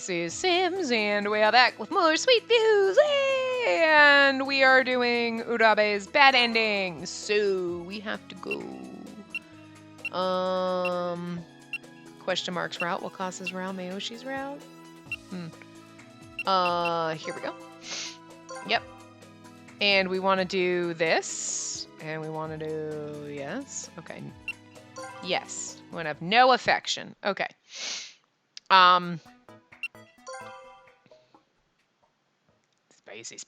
this is Sims, and we are back with more sweet views, and we are doing Urabe's bad ending, so we have to go. Question marks route, Wakasa's route, Mayoshi's route? Here we go. Yep. And we want to do this, and we want to do, yes, okay. Yes, we want to have no affection, okay. Spacey!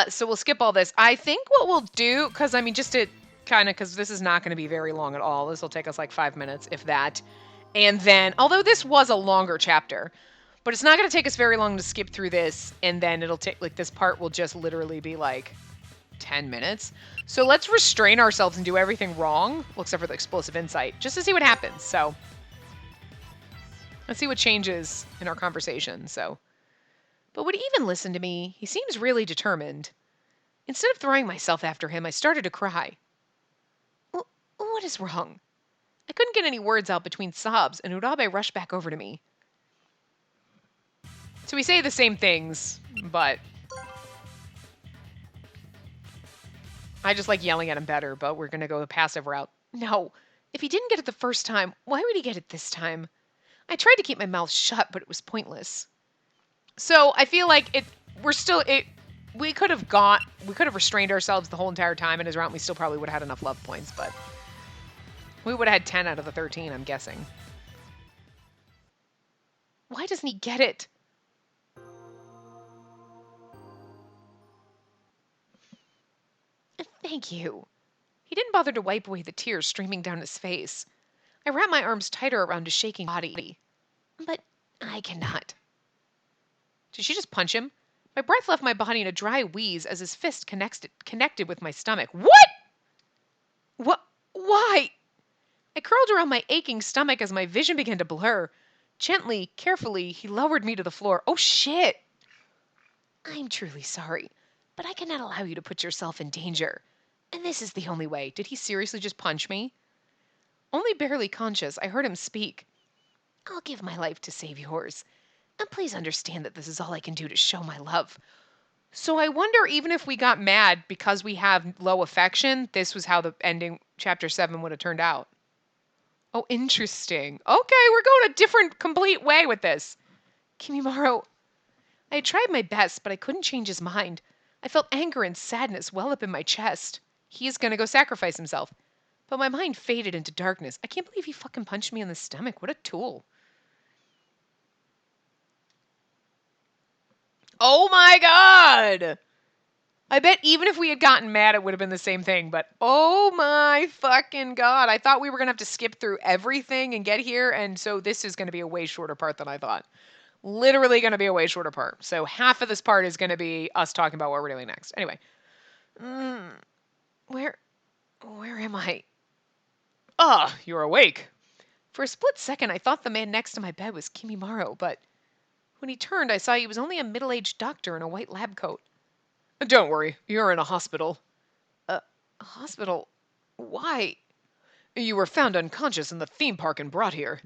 So we'll skip all this. I think what we'll do, because I mean, just to kind of, because this is not going to be very long at all. This will take us like 5 minutes, if that. And then, although this was a longer chapter, but it's not going to take us very long to skip through this, and then it'll take, like, this part will just literally be like 10 minutes. So let's restrain ourselves and do everything wrong, well, except for the explosive insight, just to see what happens. So let's see what changes in our conversation. So, but would he even listen to me? He seems really determined. Instead of throwing myself after him, I started to cry. What is wrong? I couldn't get any words out between sobs, and Urabe rushed back over to me. So we say the same things, but I just like yelling at him better, but we're going to go the passive route. No, if he didn't get it the first time, why would he get it this time? I tried to keep my mouth shut, but it was pointless. So I feel like we could have restrained ourselves the whole entire time in his route, and we still probably would have had enough love points, but we would have had 10 out of the 13, I'm guessing. Why doesn't he get it? Thank you. He didn't bother to wipe away the tears streaming down his face. I wrapped my arms tighter around his shaking body. But I cannot. Did she just punch him? My breath left my body in a dry wheeze as his fist connected with my stomach. What? Why? I curled around my aching stomach as my vision began to blur. Gently, carefully, he lowered me to the floor. Oh, shit! I'm truly sorry, but I cannot allow you to put yourself in danger. And this is the only way. Did he seriously just punch me? Only barely conscious, I heard him speak. I'll give my life to save yours. And please understand that this is all I can do to show my love. So I wonder, even if we got mad because we have low affection, this was how the ending, chapter 7, would have turned out. Oh, interesting. Okay, we're going a different, complete way with this. Kimimaro, I had tried my best, but I couldn't change his mind. I felt anger and sadness well up in my chest. He's gonna go sacrifice himself. But my mind faded into darkness. I can't believe he fucking punched me in the stomach. What a tool. Oh my god! I bet even if we had gotten mad, it would have been the same thing. But oh my fucking god. I thought we were going to have to skip through everything and get here. And so this is going to be a way shorter part than I thought. Literally going to be a way shorter part. So half of this part is going to be us talking about what we're doing next. Anyway. Where am I? You're awake. For a split second, I thought the man next to my bed was Kimimaro, but when he turned, I saw he was only a middle-aged doctor in a white lab coat. Don't worry, you're in a hospital. A hospital? Why? You were found unconscious in the theme park and brought here.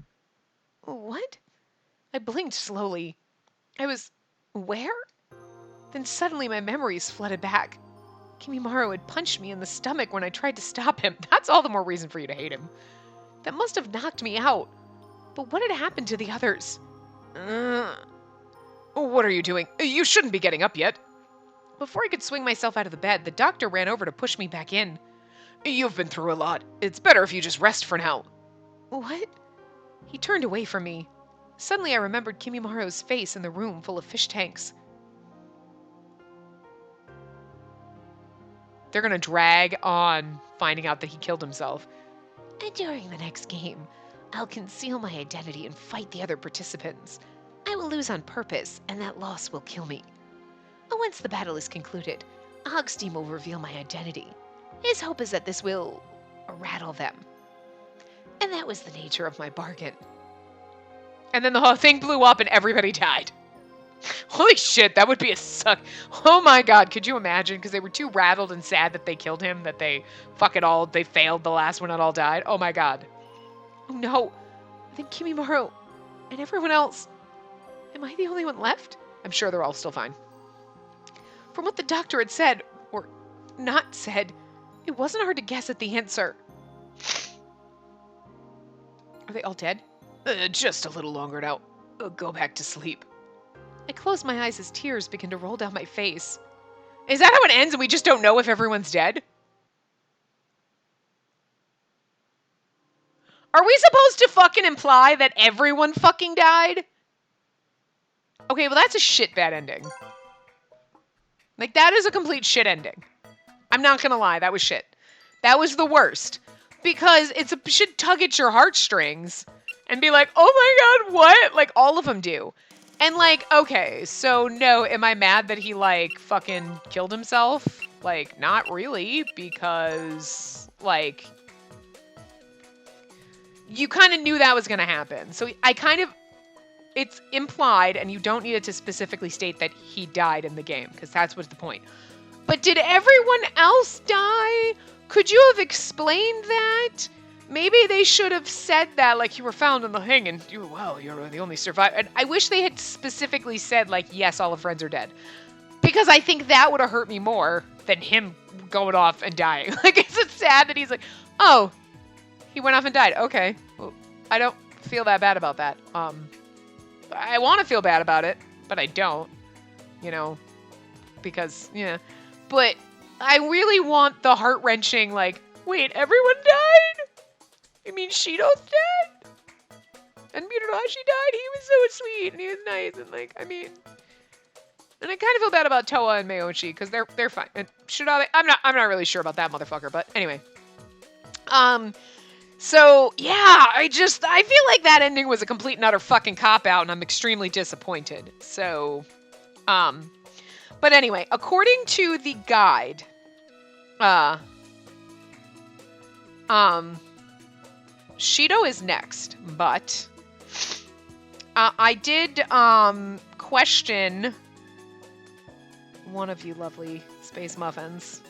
What? I blinked slowly. I was... where? Then suddenly my memories flooded back. Kimimaro had punched me in the stomach when I tried to stop him. That's all the more reason for you to hate him. That must have knocked me out. But what had happened to the others? What are you doing? You shouldn't be getting up yet. Before I could swing myself out of the bed, the doctor ran over to push me back in. You've been through a lot. It's better if you just rest for now. What? He turned away from me. Suddenly I remembered Kimimaro's face in the room full of fish tanks. They're gonna drag on finding out that he killed himself. And during the next game, I'll conceal my identity and fight the other participants. I will lose on purpose, and that loss will kill me. Once the battle is concluded, Ogstein will reveal my identity. His hope is that this will rattle them. And that was the nature of my bargain. And then the whole thing blew up and everybody died. Holy shit, that would be a suck. Oh my god, could you imagine? Because they were too rattled and sad that they killed him, that they failed the last one and all died. Oh my god. Oh no. then Kimimaro and everyone else. Am I the only one left? I'm sure they're all still fine. From what the doctor had said, or not said, it wasn't hard to guess at the answer. Are they all dead? Just a little longer now. Go back to sleep. I closed my eyes as tears began to roll down my face. Is that how it ends and we just don't know if everyone's dead? Are we supposed to fucking imply that everyone fucking died? Okay, well that's a shit bad ending. Like, that is a complete shit ending. I'm not gonna lie, that was shit. That was the worst. Because it should tug at your heartstrings and be like, oh my god, what? Like, all of them do. And like, okay, so no, am I mad that he like fucking killed himself? Like, not really, because like, you kind of knew that was gonna happen. So it's implied, and you don't need it to specifically state that he died in the game, because that's what's the point. But did everyone else die? Could you have explained that? Maybe they should have said that, like, you were found in the thing, and you're the only survivor. And I wish they had specifically said, like, yes, all the friends are dead. Because I think that would have hurt me more than him going off and dying. Like, it's sad that he's like, oh, he went off and died. Okay. Well, I don't feel that bad about that. I want to feel bad about it, but I don't. You know, because, yeah. But I really want the heart-wrenching, like, wait, everyone died? You mean Shido's dead? And Mirashi died? He was so sweet, and he was nice, and, like, I mean... And I kind of feel bad about Toa and Mayoshi, because they're fine. And Shidabe, I'm not really sure about that motherfucker, but anyway. So, yeah, I feel like that ending was a complete and utter fucking cop-out, and I'm extremely disappointed. So, but anyway, according to the guide, Shido is next, but, I did, question one of you lovely space muffins,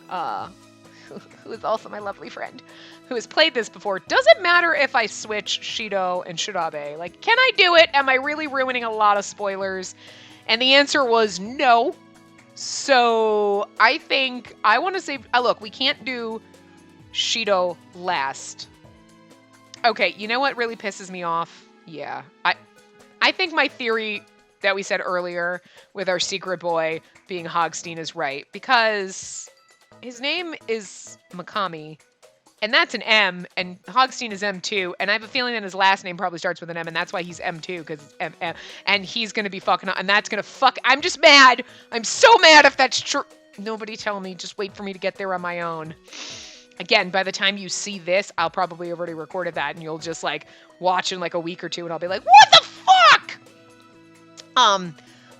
who is also my lovely friend, who has played this before. Does it matter if I switch Shido and Shidabe? Like, can I do it? Am I really ruining a lot of spoilers? And the answer was no. So I think I want to say, look, we can't do Shido last. Okay, you know what really pisses me off? Yeah, I think my theory that we said earlier with our secret boy being Hogstein is right, because his name is Mikami, and that's an M, and Hogstein is M2, and I have a feeling that his last name probably starts with an M, and that's why he's M2, because it's M, and he's going to be fucking, and that's going to fuck, I'm just mad. I'm so mad if that's true. Nobody tell me, just wait for me to get there on my own. Again, by the time you see this, I'll probably have already recorded that, and you'll just, like, watch in, like, a week or two, and I'll be like, what the fuck?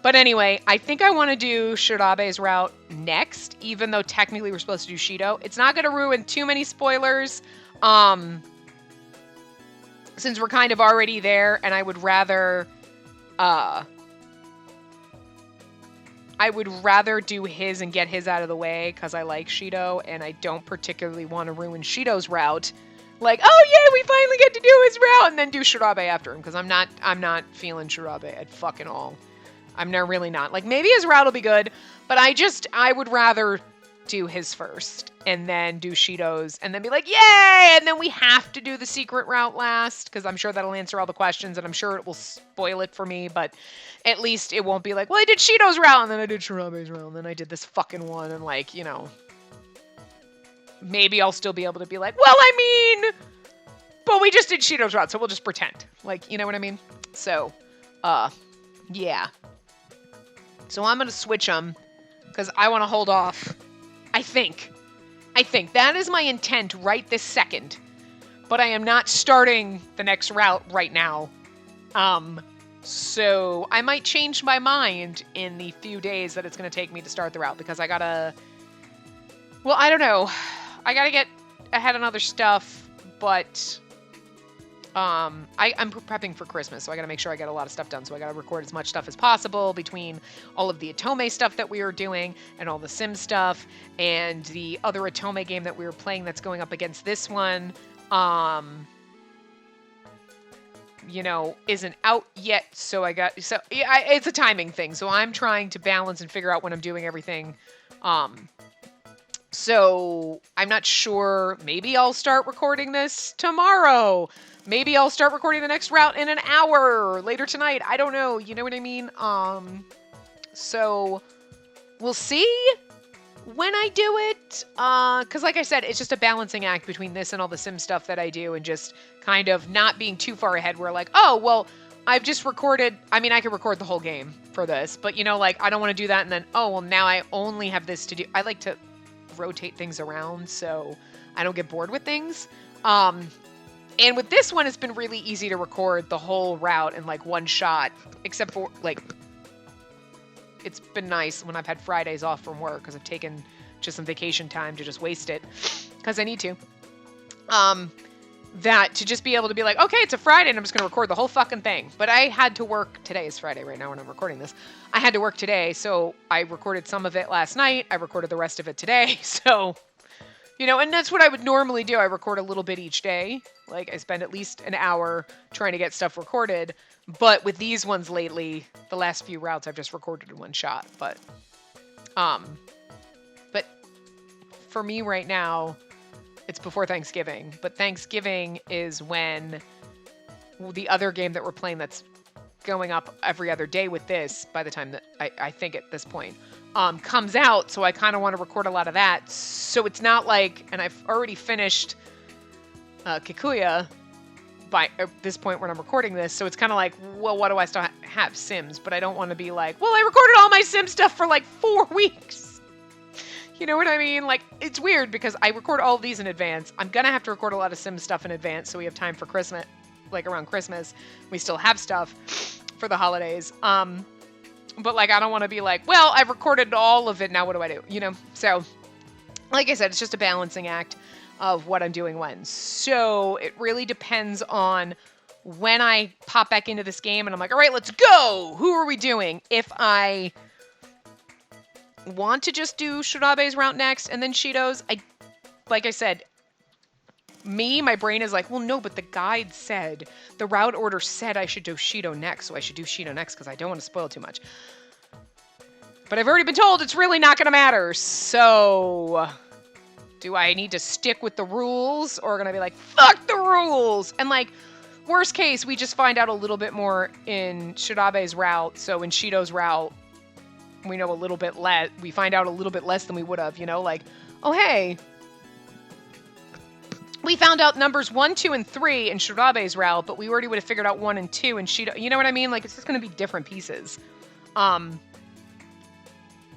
But anyway, I think I want to do Shidabe's route next, even though technically we're supposed to do Shido. It's not going to ruin too many spoilers, since we're kind of already there, and I would rather do his and get his out of the way, because I like Shido, and I don't particularly want to ruin Shido's route. Like, oh yeah, we finally get to do his route, and then do Shidabe after him, because I'm not feeling Shidabe at fucking all. I'm really not. Like, maybe his route will be good, but I would rather do his first, and then do Shido's, and then be like, yay! And then we have to do the secret route last, because I'm sure that'll answer all the questions, and I'm sure it will spoil it for me, but at least it won't be like, well, I did Shido's route, and then I did Shidabe's route, and then I did this fucking one, and like, you know, maybe I'll still be able to be like, well, I mean, but we just did Shido's route, so we'll just pretend. Like, you know what I mean? So, yeah. So I'm going to switch them, because I want to hold off. I think. That is my intent right this second. But I am not starting the next route right now. So I might change my mind in the few days that it's going to take me to start the route, because I gotta... Well, I don't know. I gotta get ahead on other stuff, but... I'm prepping for Christmas, so I gotta make sure I get a lot of stuff done. So I gotta record as much stuff as possible between all of the Otome stuff that we were doing, and all the Sim stuff, and the other Otome game that we were playing that's going up against this one. isn't out yet. So it's a timing thing. So I'm trying to balance and figure out when I'm doing everything. So I'm not sure. Maybe I'll start recording this tomorrow. Maybe I'll start recording the next route in an hour later tonight. I don't know. You know what I mean? So we'll see when I do it. Because like I said, it's just a balancing act between this and all the sim stuff that I do and just kind of not being too far ahead where like, oh, well, I've just recorded. I mean, I could record the whole game for this, but like I don't want to do that. And then, oh, well, now I only have this to do. I like to rotate things around so I don't get bored with things. And with this one, it's been really easy to record the whole route in like one shot, except for like, it's been nice when I've had Fridays off from work because I've taken just some vacation time to just waste it because I need to. That to just be able to be like, okay, it's a Friday and I'm just going to record the whole fucking thing. But I had to work. Today is Friday right now when I'm recording this. I had to work today. So I recorded some of it last night. I recorded the rest of it today. So, and that's what I would normally do. I record a little bit each day. Like I spend at least an hour trying to get stuff recorded. But with these ones lately, the last few routes I've just recorded in one shot. But for me right now, it's before Thanksgiving, but Thanksgiving is when the other game that we're playing that's going up every other day with this, by the time that I think at this point, comes out. So I kind of want to record a lot of that. So it's not like, and I've already finished Kikuya by this point when I'm recording this. So it's kind of like, well, what do I still have? Sims, but I don't want to be like, well, I recorded all my Sim stuff for like 4 weeks. You know what I mean? Like, it's weird because I record all of these in advance. I'm going to have to record a lot of Sim stuff in advance so we have time for Christmas, like around Christmas. We still have stuff for the holidays. But like, I don't want to be like, well, I've recorded all of it. Now what do I do? So like I said, it's just a balancing act of what I'm doing when. So it really depends on when I pop back into this game and I'm like, all right, let's go. Who are we doing? If I want to just do Shirabe's route next and then Shido's, like I said, my brain is like, well, no, but the guide said, the route order said I should do Shido next, so I should do Shido next because I don't want to spoil too much. But I've already been told it's really not going to matter, so do I need to stick with the rules or going to be like, fuck the rules? And like, worst case, we just find out a little bit more in Shirabe's route, so in Shido's route, we know a little bit less. We find out a little bit less than we would have, like, oh, hey, we found out numbers 1, 2, and 3 in Shirabe's route, but we already would have figured out 1 and 2 in Shido. You know what I mean? Like, it's just going to be different pieces. Because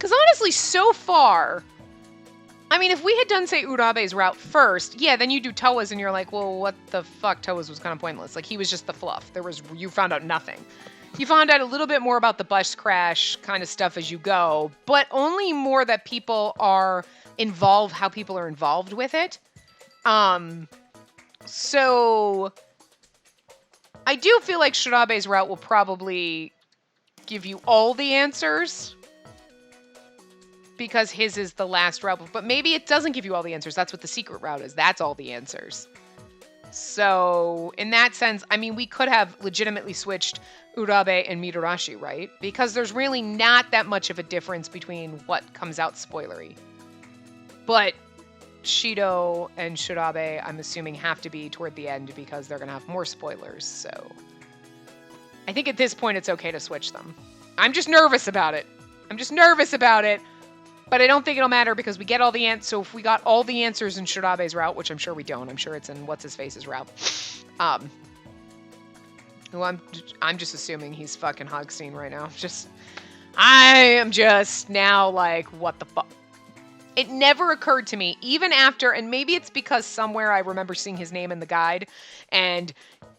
honestly, so far, I mean, if we had done, say, Urabe's route first, yeah, then you do Towa's and you're like, well, what the fuck? Towa's was kind of pointless. Like, he was just the fluff. You found out nothing. You found out a little bit more about the bus crash kind of stuff as you go, but only more that people are involved, how people are involved with it. So I do feel like Shirabe's route will probably give you all the answers because his is the last route, but maybe it doesn't give you all the answers. That's what the secret route is. That's all the answers. So in that sense, I mean, we could have legitimately switched Urabe and Mitarashi, right? Because there's really not that much of a difference between what comes out spoilery. But Shido and Shirabe, I'm assuming, have to be toward the end because they're going to have more spoilers. So I think at this point it's okay to switch them. I'm just nervous about it. But I don't think it'll matter because we get all the answers. So if we got all the answers in Shirabe's route, which I'm sure we don't. I'm sure it's in What's-His-Face's route. Who I'm just assuming he's fucking Hogstein right now. I am just now like, what the fuck? It never occurred to me, even after, and maybe it's because somewhere I remember seeing his name in the guide, and,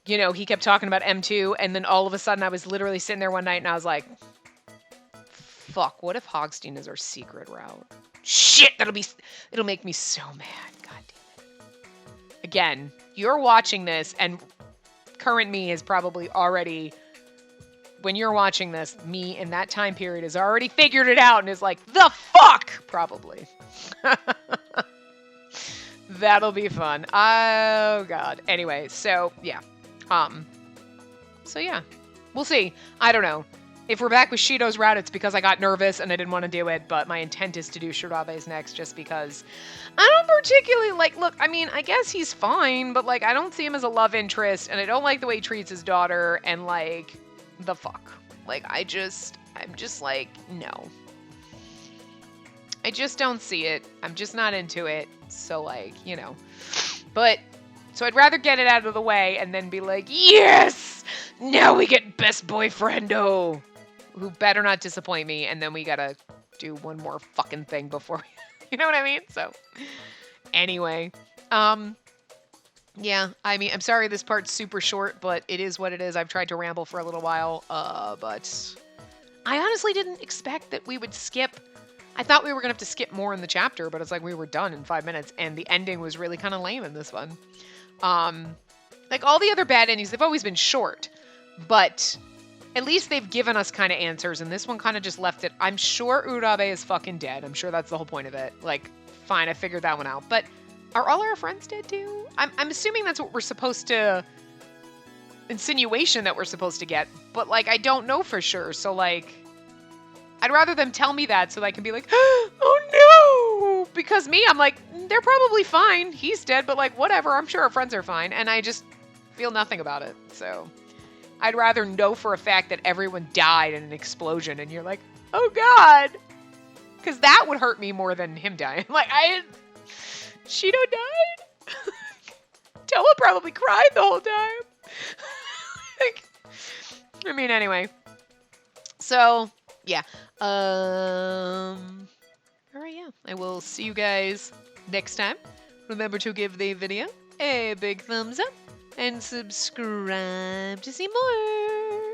he kept talking about M2, and then all of a sudden I was literally sitting there one night and I was like, fuck, what if Hogstein is our secret route? Shit, it'll make me so mad. God damn it. Again, you're watching this, and current me is probably already, when you're watching this, me in that time period has already figured it out and is like, the fuck, probably. That'll be fun. Oh, God. Anyway, so, yeah. So yeah, we'll see. I don't know. If we're back with Shido's route, it's because I got nervous and I didn't want to do it, but my intent is to do Shirabe's next just because I don't particularly like, look, I mean, I guess he's fine, but like, I don't see him as a love interest and I don't like the way he treats his daughter and like, the fuck. Like, I'm just like, no. I just don't see it. I'm just not into it. So like, you know, but so I'd rather get it out of the way and then be like, yes, now we get best boyfriendo. Who better not disappoint me, and then we gotta do one more fucking thing before you know what I mean? So anyway, yeah, I mean, I'm sorry this part's super short, but it is what it is. I've tried to ramble for a little while, but I honestly didn't expect that we would skip. I thought we were gonna have to skip more in the chapter, but it's like we were done in 5 minutes, and the ending was really kind of lame in this one. Like all the other bad endings, they've always been short, but at least they've given us kind of answers, and this one kind of just left it. I'm sure Urabe is fucking dead. I'm sure that's the whole point of it. Like, fine, I figured that one out. But are all our friends dead too? I'm assuming that's what we're supposed to... insinuation that we're supposed to get. But, like, I don't know for sure. So, like, I'd rather them tell me that so that I can be like, oh no! Because me, I'm like, they're probably fine. He's dead, but, like, whatever. I'm sure our friends are fine. And I just feel nothing about it. So... I'd rather know for a fact that everyone died in an explosion and you're like, oh God. Because that would hurt me more than him dying. Like, Shido died? Toa probably cried the whole time. Like, I mean, anyway. So, yeah. Alright, yeah. I will see you guys next time. Remember to give the video a big thumbs up. And subscribe to see more.